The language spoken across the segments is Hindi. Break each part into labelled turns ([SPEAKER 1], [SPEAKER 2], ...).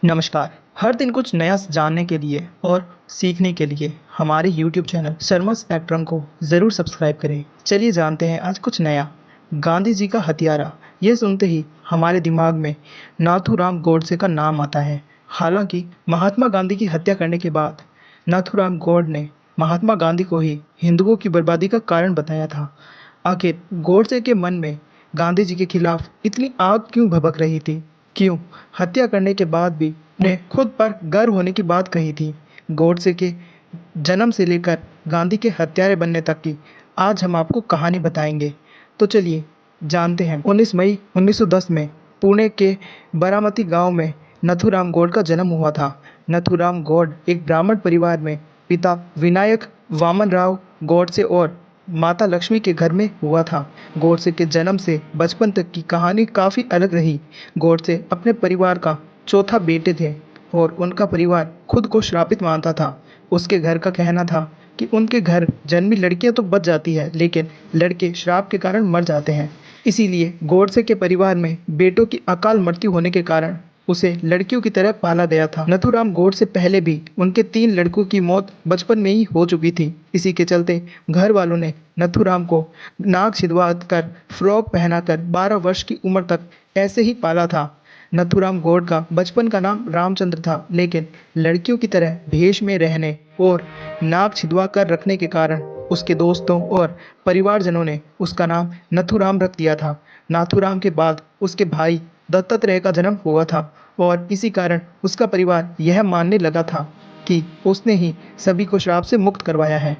[SPEAKER 1] नमस्कार। हर दिन कुछ नया जानने के लिए और सीखने के लिए हमारे यूट्यूब चैनल शर्मा स्पेक्ट्रम को ज़रूर सब्सक्राइब करें। चलिए जानते हैं आज कुछ नया। गांधी जी का हत्यारा, ये सुनते ही हमारे दिमाग में नाथूराम गोडसे का नाम आता है। हालांकि महात्मा गांधी की हत्या करने के बाद नाथूराम गोड ने महात्मा गांधी को ही हिंदुओं की बर्बादी का कारण बताया था। आखिर गोडसे के मन में गांधी जी के खिलाफ इतनी आग क्यों भभक रही थी? क्यों हत्या करने के बाद भी उन्हें खुद पर गर्व होने की बात कही थी? गोडसे के जन्म से लेकर गांधी के हत्यारे बनने तक की आज हम आपको कहानी बताएंगे। तो चलिए जानते हैं। 19 मई 1910 में पुणे के बारामती गांव में नथुराम गोड का जन्म हुआ था। नथुराम गोड एक ब्राह्मण परिवार में पिता विनायक वामन राव गोडसे और माता लक्ष्मी के घर में हुआ था। गोडसे के जन्म से बचपन तक की कहानी काफ़ी अलग रही। गोडसे अपने परिवार का चौथा बेटे थे और उनका परिवार खुद को श्रापित मानता था। उसके घर का कहना था कि उनके घर जन्मी लड़कियां तो बच जाती है, लेकिन लड़के श्राप के कारण मर जाते हैं। इसीलिए गोडसे के परिवार में बेटों की अकाल मृत्यु होने के कारण उसे लड़कियों की तरह पाला गया था। नथुराम गोड से पहले भी उनके 3 लड़कों की मौत बचपन में ही हो चुकी थी। इसी के चलते घर वालों ने नथुराम को नाक छिदवा कर फ्रॉक पहनाकर 12 वर्ष की उम्र तक ऐसे ही पाला था। नथुराम गोड का बचपन का नाम रामचंद्र था, लेकिन लड़कियों की तरह भेष में रहने और नाक छिदवा कर रखने के कारण उसके दोस्तों और परिवारजनों ने उसका नाम नथुराम रख दिया था। नाथुराम के बाद उसके भाई दत्तात्रेय का जन्म हुआ था और इसी कारण उसका परिवार यह मानने लगा था कि उसने ही सभी को श्राप से मुक्त करवाया है।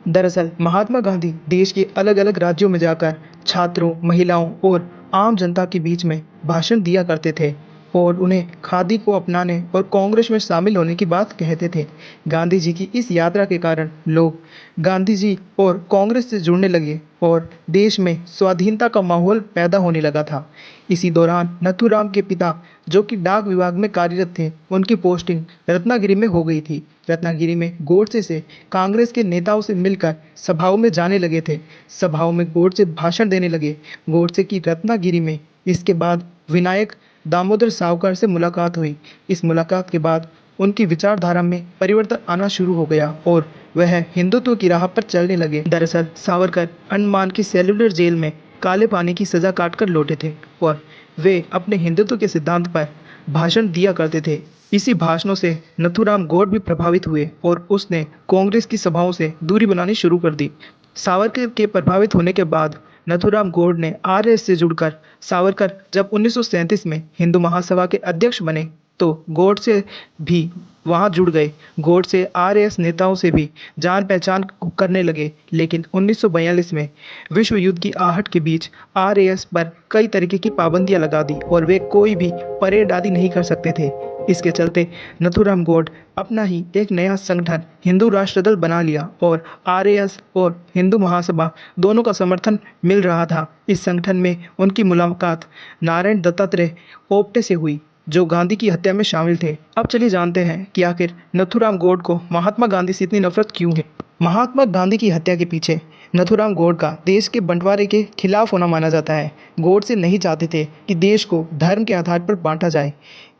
[SPEAKER 1] दरअसल महात्मा गांधी देश के अलग अलग राज्यों में जाकर छात्रों, महिलाओं और आम जनता के बीच में भाषण दिया करते थे और उन्हें खादी को अपनाने और कांग्रेस में शामिल होने की बात कहते थे। गांधी जी की इस यात्रा के कारण लोग गांधी जी और कांग्रेस से जुड़ने लगे और देश में स्वाधीनता का माहौल पैदा होने लगा था। इसी दौरान नथुराम के पिता, जो कि डाक विभाग में कार्यरत थे, उनकी पोस्टिंग रत्नागिरी में हो गई थी। रत्नागिरी में गोडसे से कांग्रेस के नेताओं से मिलकर सभाओं में जाने लगे थे। सभाओं में गोडसे भाषण देने लगे। गोडसे की रत्नागिरी में इसके बाद विनायक दामोदर सावरकर से मुलाकात हुई। इस मुलाकात के बाद उनकी विचारधारा में परिवर्तन आना शुरू हो गया और वह हिंदुत्व की राह पर चलने लगे। दरअसल सावरकर अंडमान की सेल्युलर जेल में काले पानी की सजा काटकर लौटे थे और वे अपने हिंदुत्व के सिद्धांत पर भाषण दिया करते थे। इसी भाषणों से नथुराम गोड भी प्रभावित हुए और उसने कांग्रेस की सभाओं से दूरी बनानी शुरू कर दी। सावरकर के प्रभावित होने के बाद नथुराम गोड ने आरएस से जुड़कर सावरकर जब 1937 में हिंदू महासभा के अध्यक्ष बने तो गोडसे भी वहां जुड़ गए। गोडसे आरएस नेताओं से भी जान पहचान करने लगे, लेकिन 1942 में विश्व युद्ध की आहट के बीच आरएएस पर कई तरीके की पाबंदियां लगा दी और वे कोई भी परेड आदि नहीं कर सकते थे। इसके चलते नथुराम गोड अपना ही एक नया संगठन हिंदू राष्ट्र दल बना लिया और आरएएस और हिंदू महासभा दोनों का समर्थन मिल रहा था। इस संगठन में उनकी मुलाकात नारायण दत्तात्रेय ओप्टे से हुई, जो गांधी की हत्या में शामिल थे। अब चलिए जानते हैं कि आखिर नथुराम गोड को महात्मा गांधी से इतनी नफरत क्यों है। महात्मा गांधी की हत्या के पीछे नथुराम गोड का देश के बंटवारे के खिलाफ होना माना जाता है। गोडसे नहीं चाहते थे कि देश को धर्म के आधार पर बांटा जाए।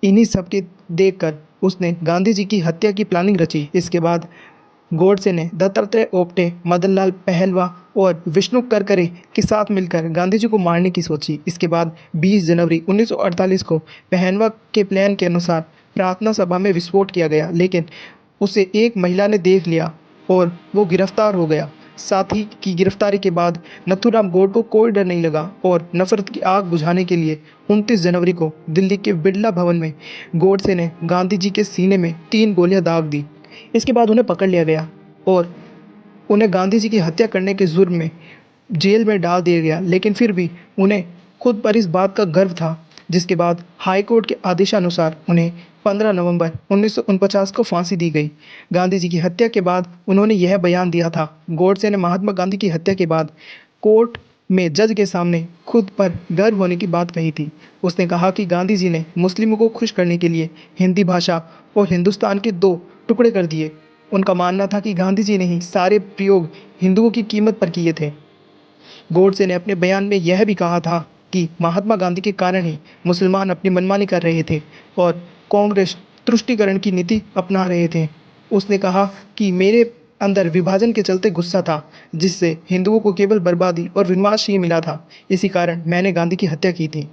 [SPEAKER 1] इन्हीं सब के देखकर उसने गांधी जी की हत्या की प्लानिंग रची। इसके बाद गोडसे ने दत्तात्रेय ओप्टे, मदनलाल पहलवा और विष्णु करकरे के साथ मिलकर गांधी जी को मारने की सोची। इसके बाद 20 जनवरी 1948 को पहलवा के प्लान के अनुसार प्रार्थना सभा में विस्फोट किया गया, लेकिन उसे एक महिला ने देख लिया और वो गिरफ्तार हो गया। साथी की गिरफ्तारी के बाद नथुराम गोड को कोई डर नहीं लगा और नफरत की आग बुझाने के लिए 29 जनवरी को दिल्ली के बिड़ला भवन में गोडसे ने गांधी जी के सीने में 3 गोलियां दाग दी। इसके बाद उन्हें पकड़ लिया गया और उन्हें गांधी जी की हत्या करने के जुर्म में जेल में डाल दिया गया, लेकिन फिर भी उन्हें खुद पर इस बात का गर्व था। जिसके बाद हाई कोर्ट के आदेशानुसार उन्हें 15 नवंबर 1949 को फांसी दी गई। गांधी जी की हत्या के बाद उन्होंने यह बयान दिया था। गोडसे ने महात्मा गांधी की हत्या के बाद कोर्ट में जज के सामने खुद पर गर्व होने की बात कही थी। उसने कहा कि गांधी जी ने मुस्लिमों को खुश करने के लिए हिंदी भाषा और हिंदुस्तान के 2 टुकड़े कर दिए। उनका मानना था कि गांधी जी ने ही सारे प्रयोग हिंदुओं की कीमत पर किए थे। गोडसे ने अपने बयान में यह भी कहा था कि महात्मा गांधी के कारण ही मुसलमान अपनी मनमानी कर रहे थे और कांग्रेस तुष्टीकरण की नीति अपना रहे थे। उसने कहा कि मेरे अंदर विभाजन के चलते गुस्सा था, जिससे हिंदुओं को केवल बर्बादी और विनाश ही मिला था। इसी कारण मैंने गांधी की हत्या की थी।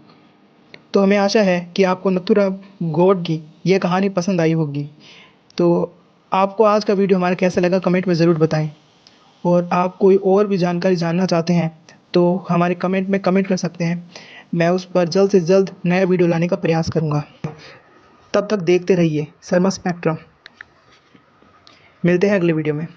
[SPEAKER 1] तो हमें आशा है कि आपको नथुराम गौड की यह कहानी पसंद आई होगी। तो आपको आज का वीडियो हमारा कैसा लगा कमेंट में ज़रूर बताएं। और आप कोई और भी जानकारी जानना चाहते हैं तो हमारे कमेंट में कमेंट कर सकते हैं। मैं उस पर जल्द से जल्द नया वीडियो लाने का प्रयास करूँगा। तब तक देखते रहिए शर्मा स्पेक्ट्रम। मिलते हैं अगले वीडियो में।